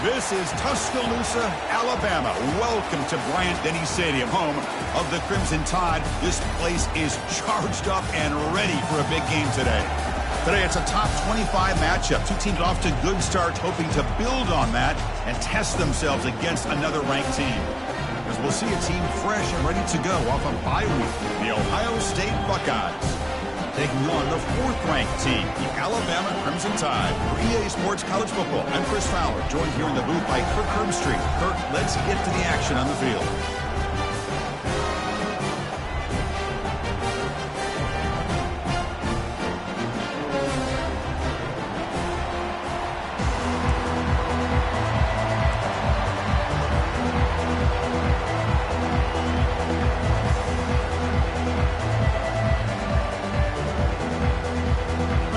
This is Tuscaloosa, Alabama. Welcome to Bryant-Denny Stadium, home of the Crimson Tide. This place is charged up and ready for a big game today. Today, it's a top 25 matchup. Two teams off to good starts, hoping to build on that and test themselves against another ranked team. As we'll see a team fresh and ready to go off a bye week, the Ohio State Buckeyes. Taking on the fourth-ranked team, the Alabama Crimson Tide. For EA Sports College Football, I'm Chris Fowler, joined here in the booth by Kirk Hermstreet. Kirk, let's get to the action on the field.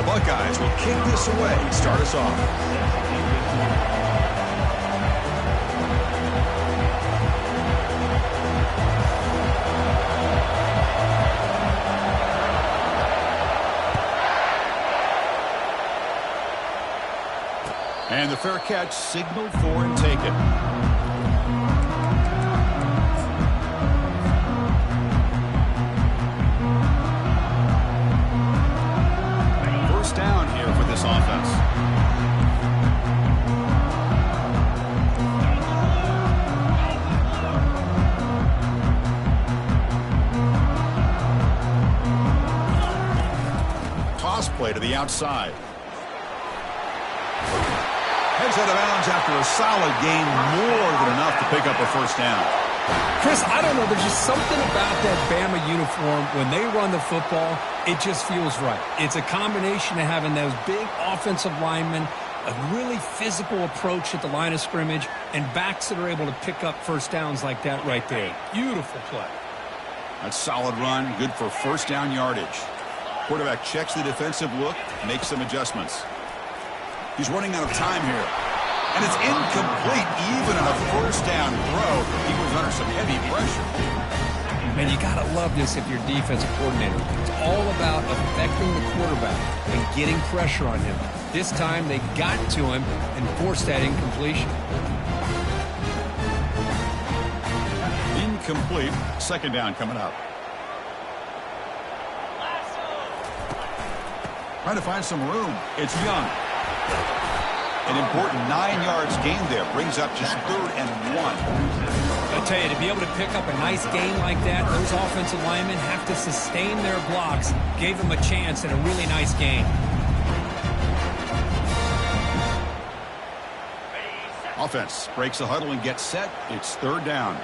Buckeyes will kick this away and start us off. And the fair catch signaled for and taken. Down here for this offense. Toss play to the outside. Heads out of bounds after a solid gain, more than enough to pick up a first down. Chris, I don't know. There's just something about that Bama uniform. When they run the football, it just feels right. It's a combination of having those big offensive linemen, a really physical approach at the line of scrimmage, and backs that are able to pick up first downs like that right there. Beautiful play. That's solid run, good for first down yardage. Quarterback checks the defensive look, makes some adjustments. He's running out of time here. And it's incomplete, even on a first down throw. He was under some heavy pressure. Man, you got to love this if you're defensive coordinator. It's all about affecting the quarterback and getting pressure on him. This time they got to him and forced that incompletion. Incomplete. Second down coming up. Trying to find some room. It's Young. An important 9 yards gain there. Brings up just 3rd and 1. I'll tell you, to be able to pick up a nice gain like that, those offensive linemen have to sustain their blocks. Gave them a chance at a really nice gain. Offense breaks the huddle and gets set. It's 3rd down.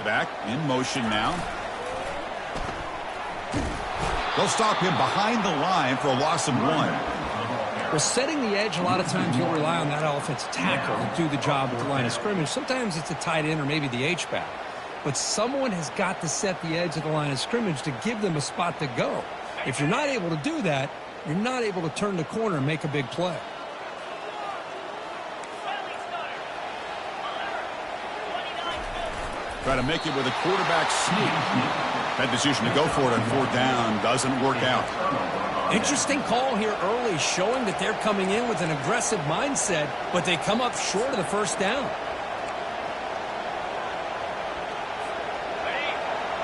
Back in motion now. They'll stop him behind the line for a loss of 1. Well, setting the edge, a lot of times you'll rely on that offensive tackle to do the job at the line of scrimmage. Sometimes it's a tight end or maybe the H-back. But someone has got to set the edge of the line of scrimmage to give them a spot to go. If you're not able to do that, you're not able to turn the corner and make a big play. Try to make it with a quarterback sneak. That decision to go for it on 4th down doesn't work out. Interesting call here early, showing that they're coming in with an aggressive mindset, but they come up short of the first down.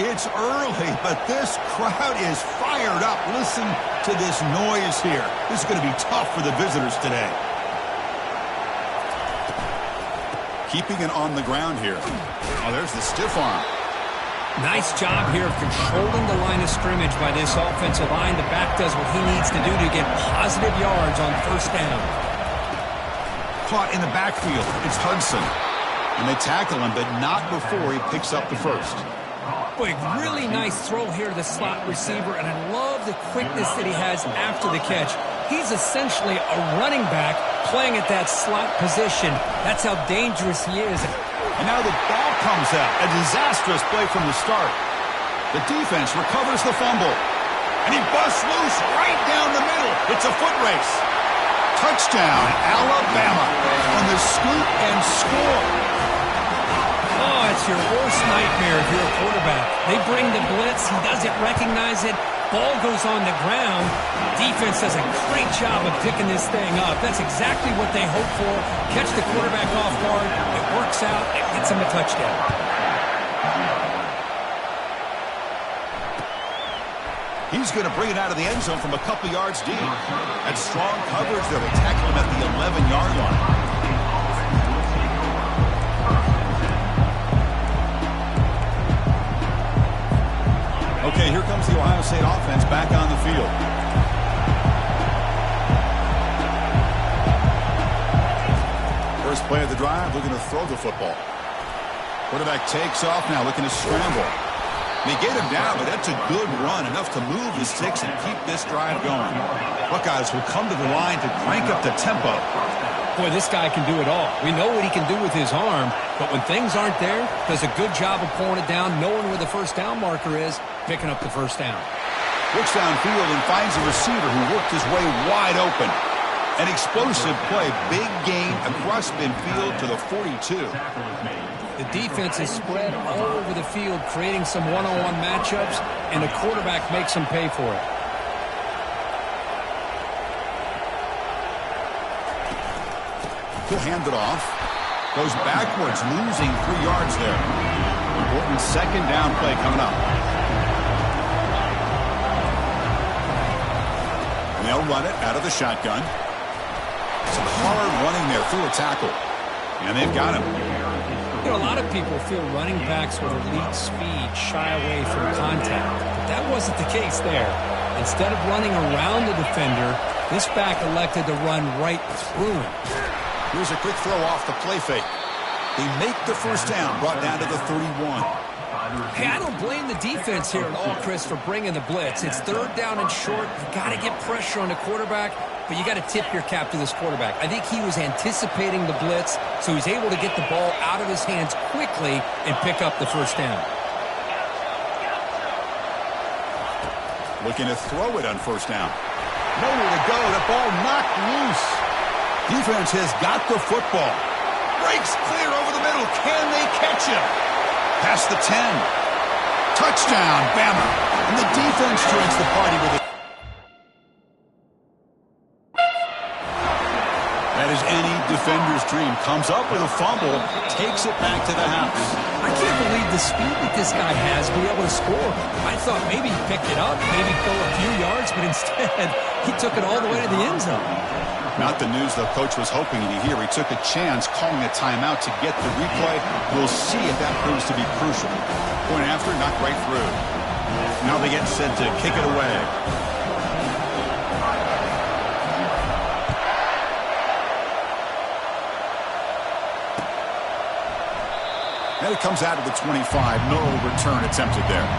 It's early, but this crowd is fired up. Listen to this noise here. This is going to be tough for the visitors today. Keeping it on the ground here. Oh, there's the stiff arm. Nice job here of controlling the line of scrimmage by this offensive line. The back does what he needs to do to get positive yards on first down. Caught in the backfield. It's Hudson. And they tackle him, but not before he picks up the first. Boy, really nice throw here to the slot receiver, and I love the quickness that he has after the catch. He's essentially a running back playing at that slot position. That's how dangerous he is. And now the ball comes out. A disastrous play from the start. The defense recovers the fumble. And he busts loose right down the middle. It's a foot race. Touchdown, Alabama on the scoop and score. Oh, it's your worst nightmare if you're a quarterback. They bring the blitz. He doesn't recognize it. Ball goes on the ground. Defense does a great job of picking this thing up. That's exactly what they hope for. Catch the quarterback off guard. It works out. It gets him a touchdown. He's going to bring it out of the end zone from a couple yards deep. That's strong coverage there. They tackle him at the 11-yard line. Okay, here comes the Ohio State offense back on the field. First play of the drive, looking to throw the football. Quarterback takes off now, looking to scramble. They get him down, but that's a good run, enough to move the sticks and keep this drive going. Buckeyes will come to the line to crank up the tempo. Boy, this guy can do it all. We know what he can do with his arm, but when things aren't there, does a good job of pulling it down, knowing where the first down marker is, picking up the first down. Looks downfield and finds a receiver who worked his way wide open. An explosive play, big gain across midfield to the 42. The defense is spread all over the field, creating some one-on-one matchups, and the quarterback makes them pay for it. He'll hand it off. Goes backwards, losing 3 yards there. Important second down play coming up. And they'll run it out of the shotgun. Some hard running there through a tackle. And they've got him. You know, a lot of people feel running backs with elite speed shy away from contact. But that wasn't the case there. Instead of running around the defender, this back elected to run right through him. Here's a quick throw off the play fake. They make the first down, brought down to the 31. Hey, I don't blame the defense here at all, Chris, for bringing the blitz. It's third down and short. You got to get pressure on the quarterback, but you got to tip your cap to this quarterback. I think he was anticipating the blitz, so he's able to get the ball out of his hands quickly and pick up the first down. Looking to throw it on first down. Nowhere to go. The ball knocked loose. Defense has got the football. Breaks clear over the middle. Can they catch him? Past the 10. Touchdown, Bama. And the defense joins the party with it. That is any defender's dream. Comes up with a fumble, takes it back to the house. I can't believe the speed that this guy has to be able to score. I thought maybe he picked it up, maybe go a few yards, but instead he took it all the way to the end zone. Not the news the coach was hoping to hear. He took a chance calling a timeout to get the replay. We'll see if that proves to be crucial. Point after, knocked right through. Now they get set to kick it away. And it comes out of the 25. No return attempted there.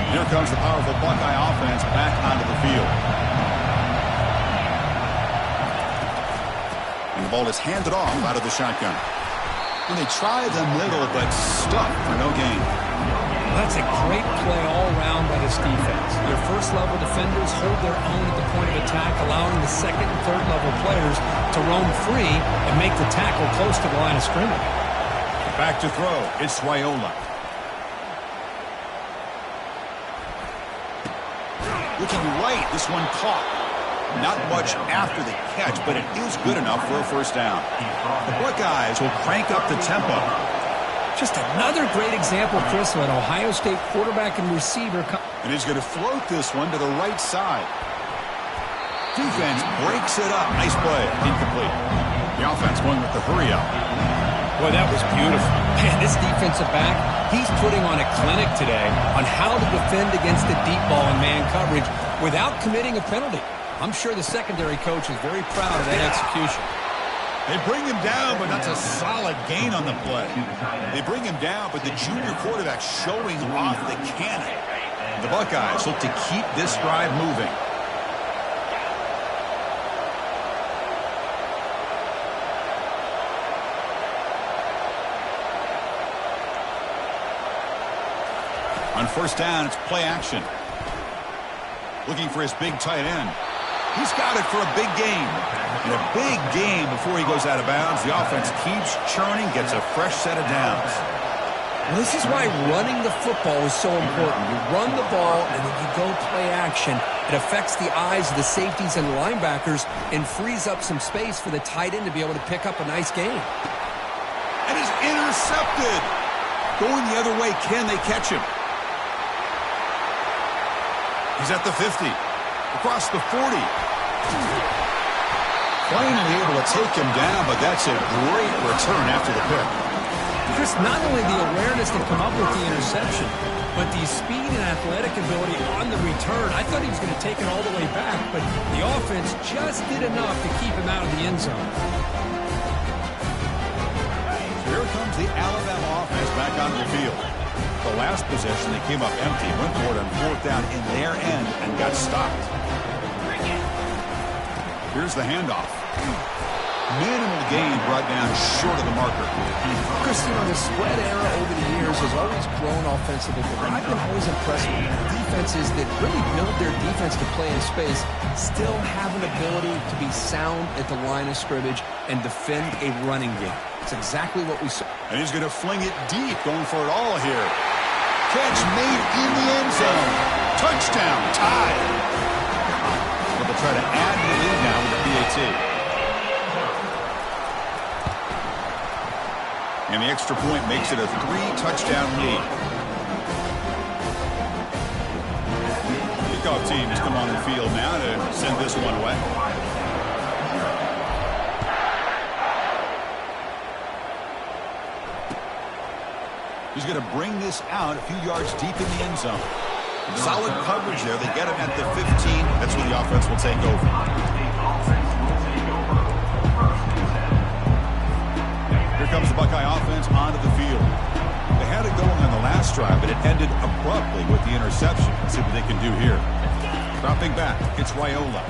Here comes the powerful Buckeye offense back onto the field. And the ball is handed off out of the shotgun. And they try the middle, but stuck for no gain. That's a great play all around by this defense. Your first-level defenders hold their own at the point of attack, allowing the second and third-level players to roam free and make the tackle close to the line of scrimmage. Back to throw. It's Raiola. Looking right, this one caught. Not much after the catch, but it is good enough for a first down. The Buckeyes will crank up the tempo. Just another great example, Chris, of an Ohio State quarterback and receiver. And he's going to float this one to the right side. Defense breaks it up. Nice play. Incomplete. The offense going with the hurry up. Boy, that was beautiful. Man, this defensive back, he's putting on a clinic today on how to defend against the deep ball and man coverage without committing a penalty. I'm sure the secondary coach is very proud of that execution. They bring him down, but that's a solid gain on the play. They bring him down, but the junior quarterback showing off the cannon. The Buckeyes look to keep this drive moving. On first down, it's play action. Looking for his big tight end. He's got it for a big game. And a big game before he goes out of bounds. The offense keeps churning, gets a fresh set of downs. Well, this is why running the football is so important. You run the ball, and then you go play action. It affects the eyes of the safeties and linebackers and frees up some space for the tight end to be able to pick up a nice game. And is intercepted. Going the other way, can they catch him? He's at the 50. Across the 40. Finally able to take him down, but that's a great return after the pick. Chris, not only the awareness to come up with the interception, but the speed and athletic ability on the return. I thought he was going to take it all the way back, but the offense just did enough to keep him out of the end zone. Here comes the Alabama offense back onto the field. The last possession, they came up empty, went for it on fourth down in their end, and got stopped. Here's the handoff. Minimal gain brought down short of the marker. Chris, the spread era over the years has always grown offensively, but I've been always impressed with defenses that really build their defense to play in space, still have an ability to be sound at the line of scrimmage and defend a running game. It's exactly what we saw. And he's going to fling it deep, going for it all here. Catch made in the end zone. Touchdown, tied. But they'll try to add the lead now with the PAT. And the extra point makes it a 3-touchdown lead. Kickoff teams come on the field now to send this one away. He's going to bring this out a few yards deep in the end zone. Solid coverage there. They get him at the 15. That's where the offense will take over. Here comes the Buckeye offense onto the field. They had it going on the last drive, but it ended abruptly with the interception. Let's see what they can do here. Dropping back, it's Raiola.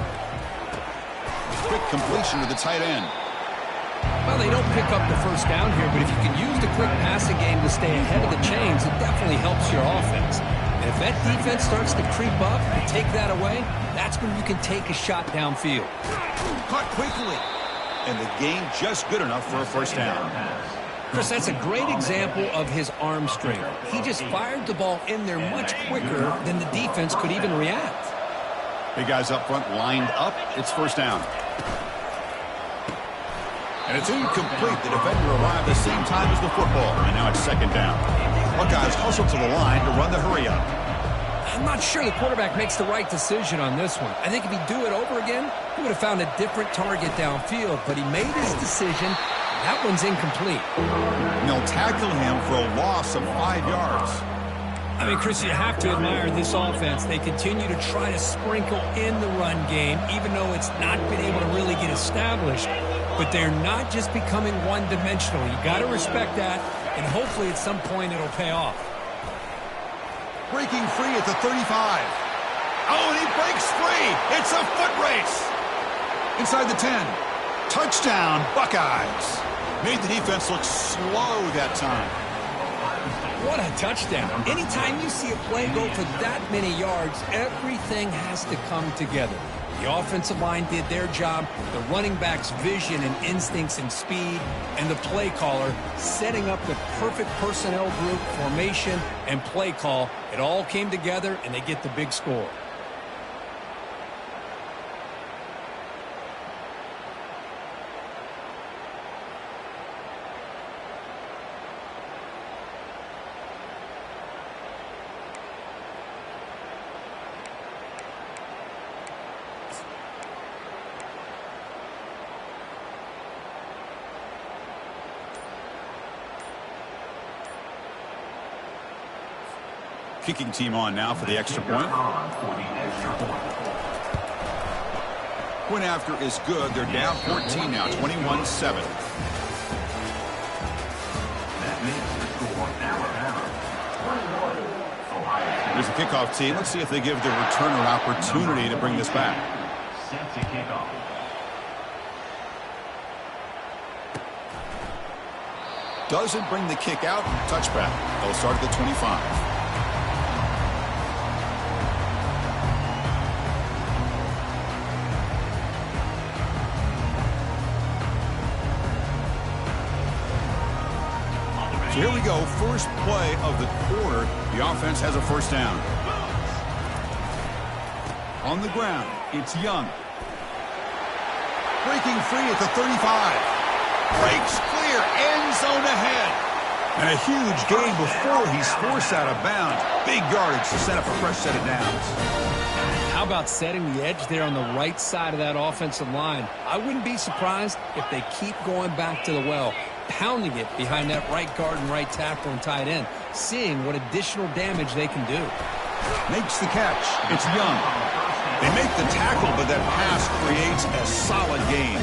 Quick completion to the tight end. Well, they don't pick up the first down here, but if you can use the quick passing game to stay ahead of the chains, it definitely helps your offense. And if that defense starts to creep up and take that away, that's when you can take a shot downfield. Caught quickly. And the game just good enough for a first down. Chris, that's a great example of his arm strength. He just fired the ball in there much quicker than the defense could even react. Big guys up front lined up. It's first down. And it's incomplete. The defender arrived the same time as the football. And now it's second down. Buckeyes hustle to the line to run the hurry up. I'm not sure the quarterback makes the right decision on this one. I think if he'd do it over again, he would have found a different target downfield. But he made his decision. That one's incomplete. And they'll tackle him for a loss of 5 yards. I mean, Chris, you have to admire this offense. They continue to try to sprinkle in the run game, even though it's not been able to really get established. But they're not just becoming one-dimensional. You got to respect that, and hopefully at some point it'll pay off. Breaking free at the 35. Oh, and he breaks free. It's a foot race. Inside the 10. Touchdown, Buckeyes. Made the defense look slow that time. What a touchdown. Anytime you see a play go for that many yards, everything has to come together. The offensive line did their job, the running back's vision and instincts and speed, and the play caller setting up the perfect personnel group, formation, and play call. It all came together, and they get the big score. Kicking team on now for the extra point. Point after is good. They're down 14 now, 21-7. Here's the kickoff team. Let's see if they give the returner an opportunity to bring this back. Set to kickoff. Doesn't bring the kick out. Touchback. They'll start at the 25. So here we go, first play of the quarter. The offense has a first down. On the ground, it's Young. Breaking free at the 35. Breaks clear, end zone ahead. And a huge gain before he's forced out of bounds. Big yardage to set up a fresh set of downs. How about setting the edge there on the right side of that offensive line? I wouldn't be surprised if they keep going back to the well, pounding it behind that right guard and right tackle and tight end, seeing what additional damage they can do. Makes the catch. It's Young. They make the tackle, but that pass creates a solid gain.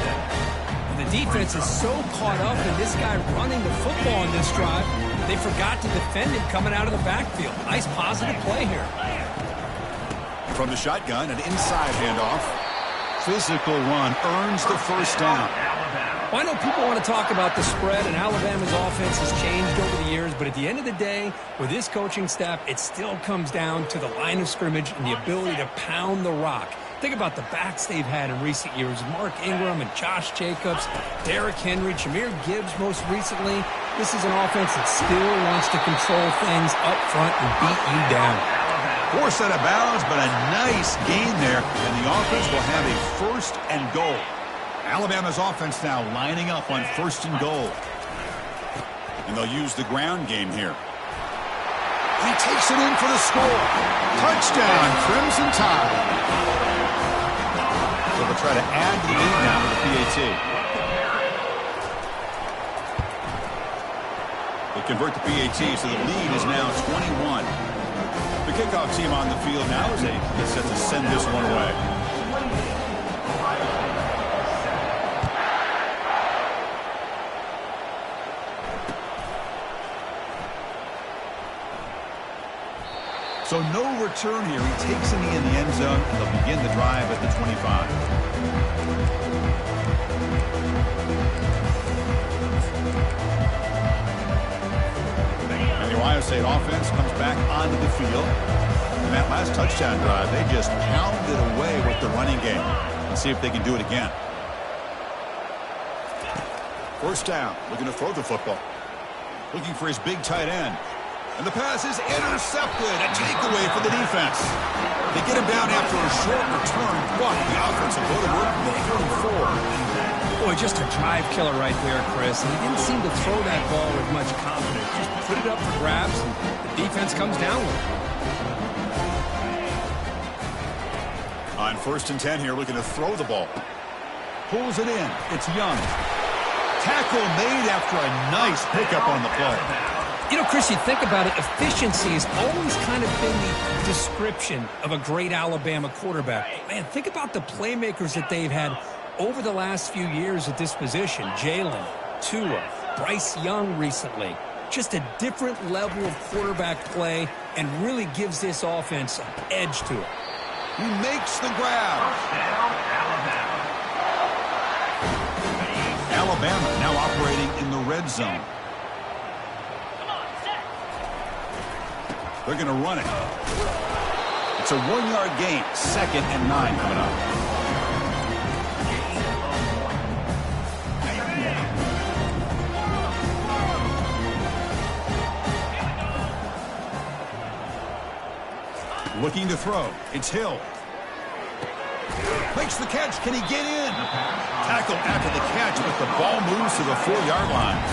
And the defense is so caught up in this guy running the football in this drive, they forgot to defend him coming out of the backfield. Nice positive play here. From the shotgun, an inside handoff. Physical run earns the first down. Well, I know people want to talk about the spread, and Alabama's offense has changed over the years, but at the end of the day, with this coaching staff, it still comes down to the line of scrimmage and the ability to pound the rock. Think about the backs they've had in recent years. Mark Ingram and Josh Jacobs, Derrick Henry, Jahmyr Gibbs most recently. This is an offense that still wants to control things up front and beat you down. Forced out of bounds, but a nice gain there, and the offense will have a first and goal. Alabama's offense now lining up on first and goal. And they'll use the ground game here. He takes it in for the score. Touchdown, Crimson Tide. So they'll try to add the lead now to the PAT. They convert the PAT, so the lead is now 21. The kickoff team on the field now as they get set to send this one away. So no return here. He takes it in the end zone, and they'll begin the drive at the 25. And the Ohio State offense comes back onto the field. And that last touchdown drive, they just pounded away with the running game. Let's see if they can do it again. First down, looking to throw the football. Looking for his big tight end. And the pass is intercepted. A takeaway for the defense. They get him down after a short return, but the offense will go to work from the 34. Boy, just a drive killer right there, Chris. And he didn't seem to throw that ball with much confidence. Just put it up for grabs, and the defense comes down with it. On first and 10 here, looking to throw the ball. Pulls it in. It's Young. Tackle made after a nice pickup on the play. You know, Chris, you think about it, efficiency has always kind of been the description of a great Alabama quarterback. Man, think about the playmakers that they've had over the last few years at this position. Jalen, Tua, Bryce Young recently. Just a different level of quarterback play and really gives this offense an edge to it. He makes the grab. Alabama now operating in the red zone. They're going to run it. It's a 1-yard gain. 2nd and 9 coming up. Looking to throw. It's Hill. Makes the catch. Can he get in? Tackled after the catch, but the ball moves to the 4-yard line.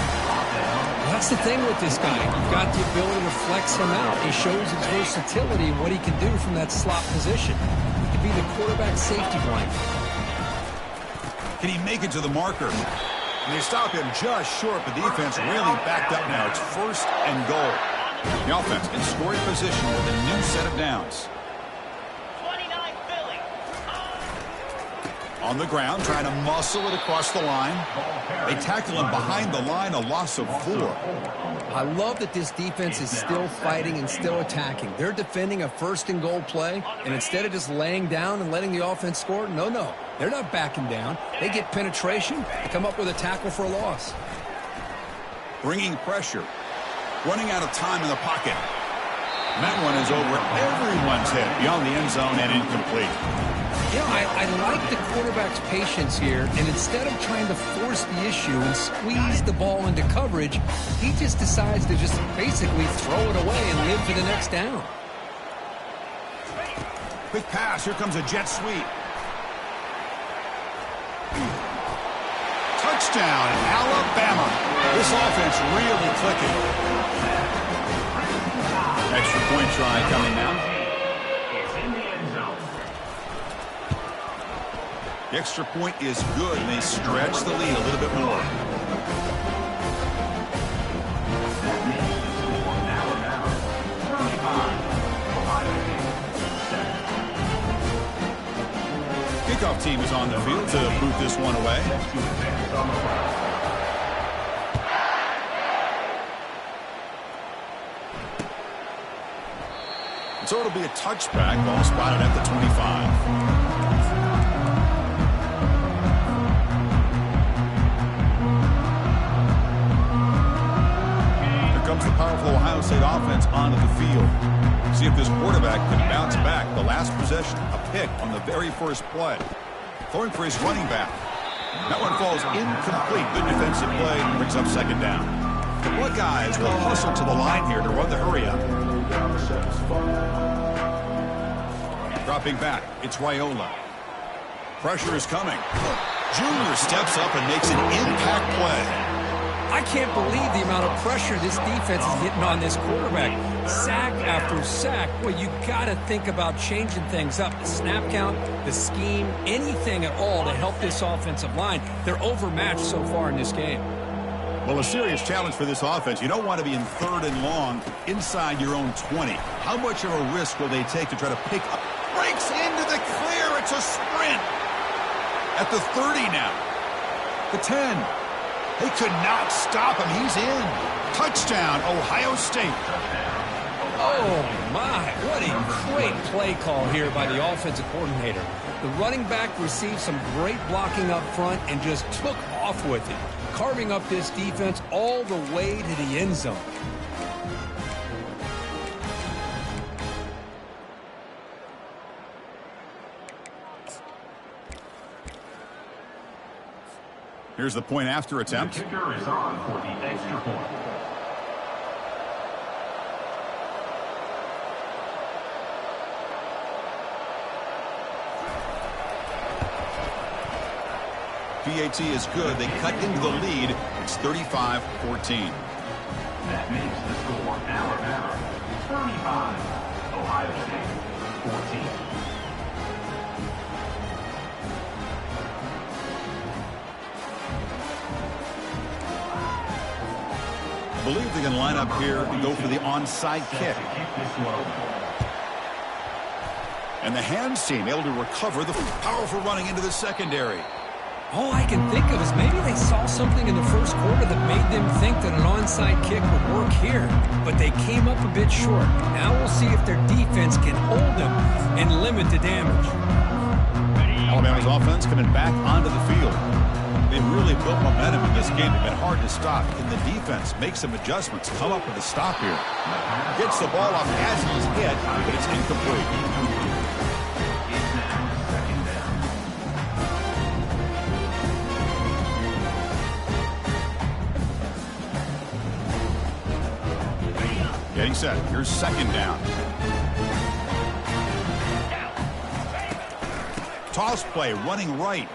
That's the thing with this guy. You've got the ability to flex him out. He shows his versatility and what he can do from that slot position. He can be the quarterback safety blanket. Can he make it to the marker? And they stop him just short. The defense really backed up now. It's first and goal. The offense in scoring position with a new set of downs. On the ground, trying to muscle it across the line. They tackle him behind the line, a loss of 4. I love that this defense is still fighting and still attacking. They're defending a first and goal play, and instead of just laying down and letting the offense score, no. They're not backing down. They get penetration, come up with a tackle for a loss. Bringing pressure. Running out of time in the pocket. And that one is over everyone's head beyond the end zone and incomplete. You know, I like the quarterback's patience here, and instead of trying to force the issue and squeeze the ball into coverage, he just decides to just basically throw it away and live for the next down. Quick pass. Here comes a jet sweep. Touchdown, Alabama. This offense really clicking. Extra point try coming now. It's in the end zone. The extra point is good, and they stretch the lead a little bit more. That makes the score Alabama 35, Ohio State 7. Kickoff team is on the field to boot this one away. To advance on the play. So it'll be a touchback, ball spotted at the 25. Here comes the powerful Ohio State offense onto the field. See if this quarterback can bounce back. The last possession, a pick on the very first play. Throwing for his running back. That one falls incomplete. Good defensive play, brings up second down. The Buckeyes will hustle to the line here to run the hurry up. Dropping back, it's Raiola. Pressure is coming. Junior steps up and makes an impact play. I can't believe the amount of pressure this defense is getting on this quarterback. Sack after sack. Well, you got to think about changing things up. The snap count, the scheme, anything at all to help this offensive line. They're overmatched so far in this game. Well, a serious challenge for this offense. You don't want to be in 3rd and long inside your own 20. How much of a risk will they take to try to pick up? Breaks into the clear. It's a sprint. At the 30 now. The 10. They could not stop him. He's in. Touchdown, Ohio State. Oh, my. What a great play call here by the offensive coordinator. The running back received some great blocking up front and just took off with it, carving up this defense all the way to the end zone. Here's the point after attempt. The kicker is on for the extra point. PAT is good. They cut into the lead. It's 35-14. That makes the score Alabama 35, Ohio State 14. I believe they can line up here and go for the onside kick. And the hands team able to recover the powerful running into the secondary. All I can think of is maybe they saw something in the first quarter that made them think that an onside kick would work here, but they came up a bit short. Now we'll see if their defense can hold them and limit the damage. Alabama's offense coming back onto the field. They've really built momentum in this game. They've been hard to stop. Can the defense make some adjustments, come up with a stop here? Gets the ball off as he's hit, but it's incomplete. Getting set. Here's second down. Toss play, running right.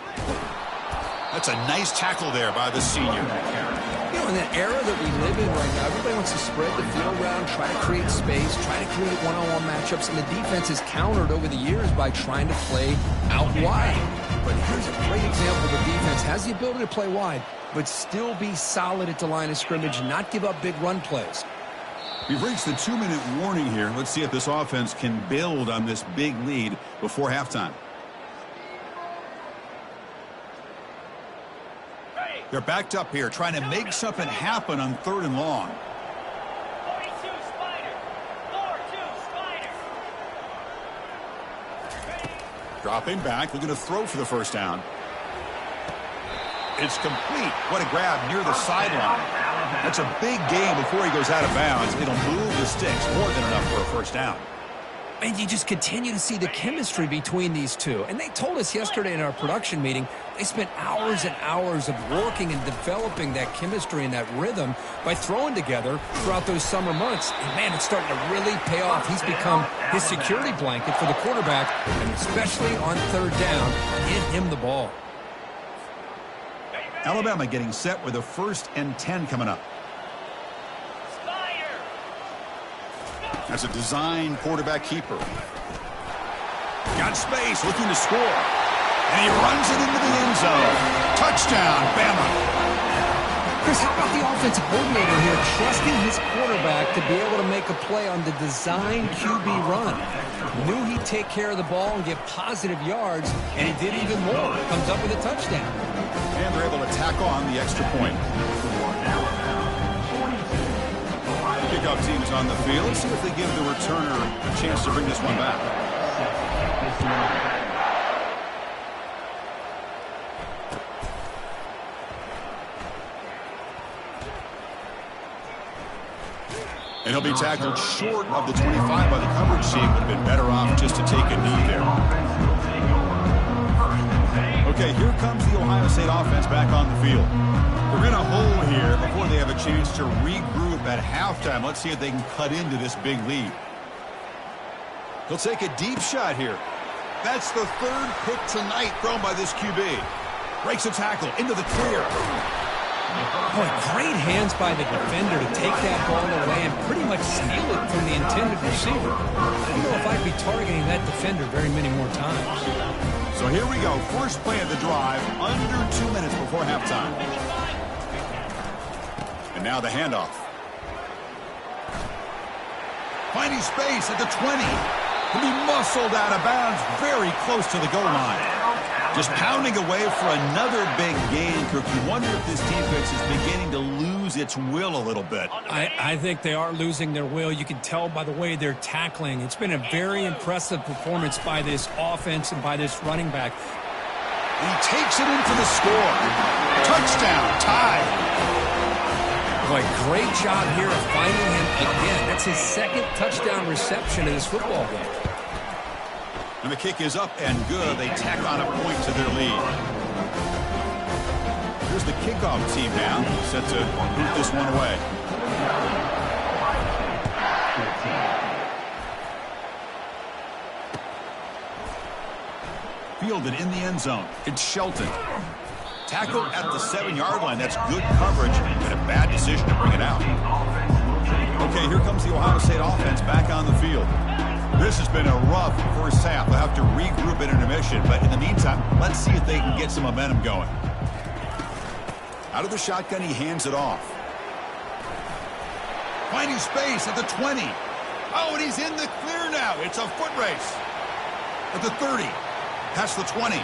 That's a nice tackle there by the senior. You know, in that era that we live in right now, everybody wants to spread the field around, try to create space, try to create one-on-one matchups, and the defense has countered over the years by trying to play out wide. But here's a great example. The defense has the ability to play wide, but still be solid at the line of scrimmage, not give up big run plays. We've reached the 2-minute warning here. Let's see if this offense can build on this big lead before halftime. They're backed up here, trying to make something happen on 3rd and long. 42 Spider. 4-2 Spider. Dropping back, looking to throw for the first down. It's complete. What a grab near the sideline. That's a big gain before he goes out of bounds. It'll move the sticks, more than enough for a first down. And you just continue to see the chemistry between these two. And they told us yesterday in our production meeting, they spent hours and hours of working and developing that chemistry and that rhythm by throwing together throughout those summer months. And, man, it's starting to really pay off. He's become his security blanket for the quarterback, and especially on third down, get him the ball. Alabama getting set with a 1st and 10 coming up. That's a design quarterback keeper. Got space, looking to score. And he runs it into the end zone. Touchdown, Bama. Chris, how about the offensive coordinator here trusting his quarterback to be able to make a play on the design QB run? Knew he'd take care of the ball and get positive yards, and he did even more. Comes up with a touchdown. And they're able to tack on the extra point. Kickoff team is on the field. Let's see if they give the returner a chance to bring this one back. And he'll be tackled short of the 25 by the coverage team. Would have been better off just to take a knee there. Okay, here comes the Ohio State offense back on the field. They're in a hole here before they have a chance to regroup at halftime. Let's see if they can cut into this big lead. He'll take a deep shot here. That's the 3rd pick tonight thrown by this QB. Breaks a tackle into the clear. Boy, great hands by the defender to take that ball away and pretty much steal it from the intended receiver. I don't know if I'd be targeting that defender very many more times. So here we go. First play of the drive, under 2 minutes before halftime. And now the handoff. Finding space at the 20. He'll be muscled out of bounds very close to the goal line. Just pounding away for another big gain, Kirk. You wonder if this defense is beginning to lose its will a little bit. I think they are losing their will. You can tell by the way they're tackling. It's been a very impressive performance by this offense and by this running back. And he takes it in for the score. Touchdown, tie. Boy, great job here of finding him again. That's his 2nd touchdown reception in this football game. And the kick is up and good. They tack on a point to their lead. Here's the kickoff team now, set to boot this one away. Fielded in the end zone. It's Shelton. Tackled at the 7-yard line. That's good coverage, but a bad decision to bring it out. Okay, here comes the Ohio State offense back on the field. This has been a rough first half. They'll have to regroup at intermission, but in the meantime, let's see if they can get some momentum going. Out of the shotgun, he hands it off. Finding space at the 20. Oh, and he's in the clear now. It's a foot race. At the 30. Past the 20.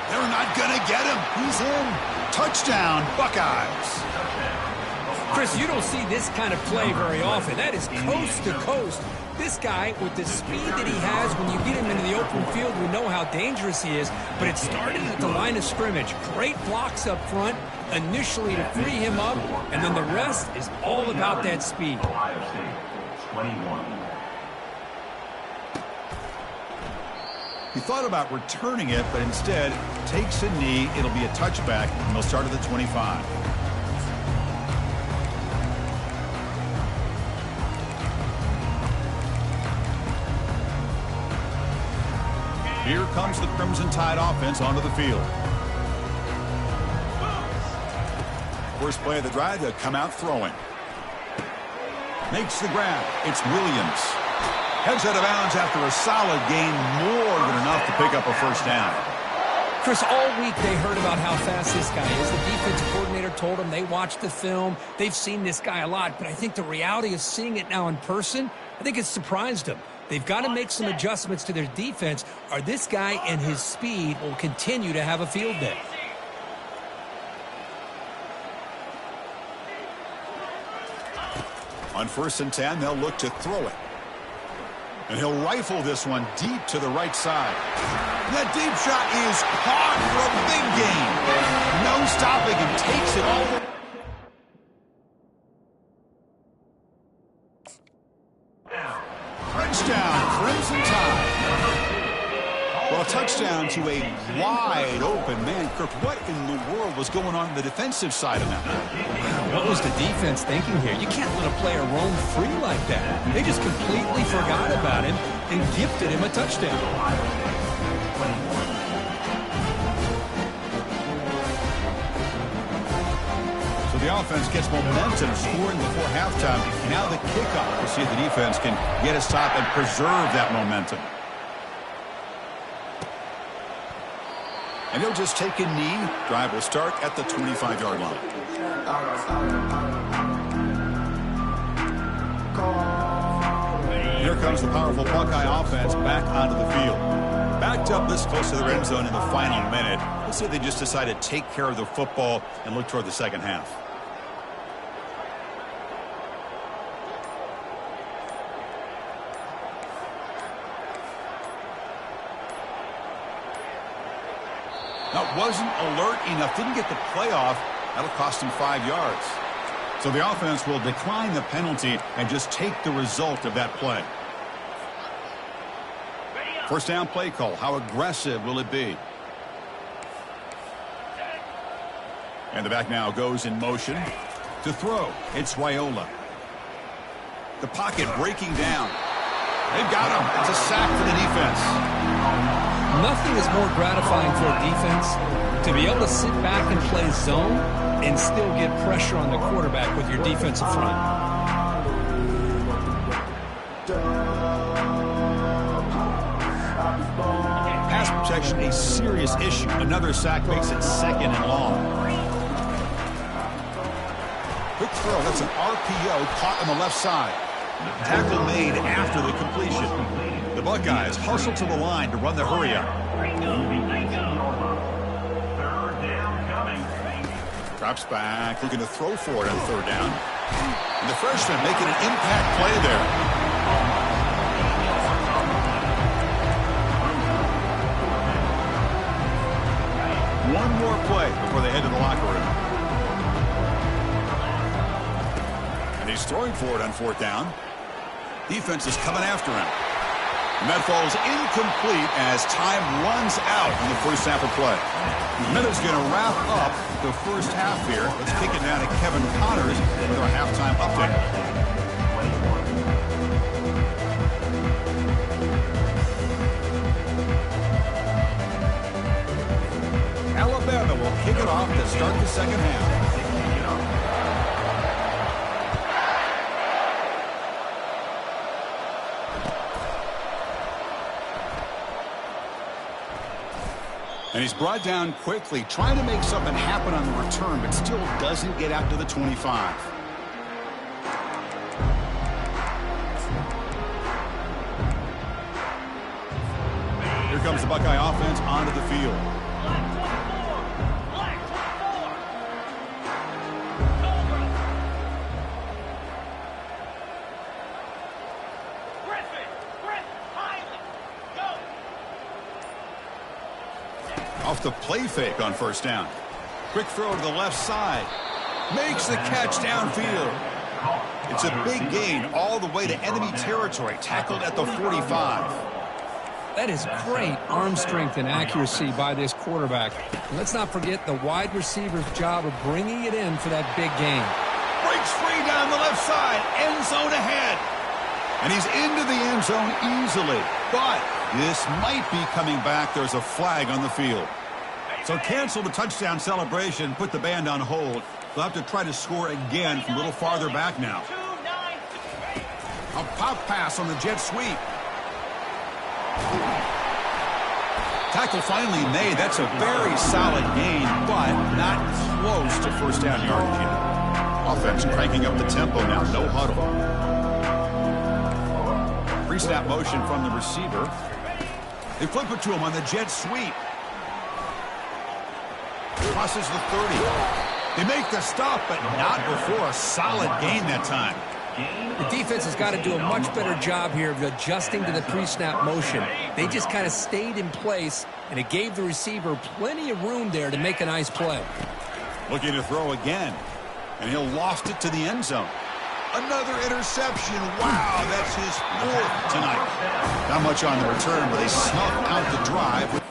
They're not going to get him. He's in. Touchdown, Buckeyes. Chris, you don't see this kind of play very often. That is coast to coast. This guy, with the speed that he has, when you get him into the open field, we know how dangerous he is. But it started at the line of scrimmage. Great blocks up front, initially to free him up, and then the rest is all about that speed. Ohio State, 21. He thought about returning it, but instead takes a knee. It'll be a touchback, and they'll start at the 25. Here comes the Crimson Tide offense onto the field. First play of the drive, they'll come out throwing. Makes the grab. It's Williams. Heads out of bounds after a solid gain, more than enough to pick up a first down. Chris, all week they heard about how fast this guy is. The defensive coordinator told them they watched the film. They've seen this guy a lot, but I think the reality of seeing it now in person, I think it's surprised them. They've got to make some adjustments to their defense, or this guy and his speed will continue to have a field day. On 1st and 10, they'll look to throw it. And he'll rifle this one deep to the right side. And that deep shot is caught for a big gain. No stopping him. Takes it all the way. touchdown, Crimson Tide. Well, a touchdown to a wide open man. Kirk, what in the world was going on the defensive side of that? What was the defense thinking here? You can't let a player roam free like that. They just completely forgot about him and gifted him a touchdown. So the offense gets momentum, scoring before halftime. Now the kickoff. We'll see if the defense can get a stop and preserve that momentum. And he'll just take a knee. Drive will start at the 25-yard line. Here comes the powerful Buckeye offense back onto the field. Backed up this close to the end zone in the final minute. Let's see if they just decide to take care of the football and look toward the second half. That wasn't alert enough. Didn't get the play off. That'll cost him 5 yards. So the offense will decline the penalty and just take the result of that play. First down play call. How aggressive will it be? And the back now goes in motion to throw. It's Raiola. The pocket breaking down. They've got him. It's a sack for the defense. Nothing is more gratifying for a defense to be able to sit back and play zone and still get pressure on the quarterback with your defensive front. Pass protection, a serious issue. Another sack makes it second and long. Quick throw. That's an RPO caught on the left side. Tackle made after the completion. The Buckeyes hustle to the line to run the hurry-up. Drops back, looking to throw for it on third down. And the freshman making an impact play there. One more play before they head to the locker room. And he's throwing for it on fourth down. Defense is coming after him. And that falls incomplete as time runs out in the first half of play. Minute's going to wrap up the first half here. Let's kick it down to Kevin Connors with our halftime update. Alabama will kick it off to start the second half. And he's brought down quickly, trying to make something happen on the return, but still doesn't get out to the 25. Here comes the Buckeye offense onto the field. Off the play fake on first down. Quick throw to the left side. Makes the catch downfield. It's a big gain all the way to enemy territory. Tackled at the 45. That is great arm strength and accuracy by this quarterback. And let's not forget the wide receiver's job of bringing it in for that big gain. Breaks free down the left side. End zone ahead. And he's into the end zone easily. But this might be coming back. There's a flag on the field. So cancel the touchdown celebration, put the band on hold. They'll have to try to score again from a little farther back now. A pop pass on the jet sweep. Tackle finally made. That's a very solid gain, but not close to first down yardage yet. Offense cranking up the tempo now. No huddle. Pre-snap motion from the receiver. They flip it to him on the jet sweep. Crosses the 30. They make the stop, but not before a solid gain that time. The defense has got to do a much better job here of adjusting to the pre-snap motion. They just kind of stayed in place, and it gave the receiver plenty of room there to make a nice play. Looking to throw again, and he'll loft it to the end zone. Another interception. Wow, that's his fourth tonight. Not much on the return, but they snuff out the drive.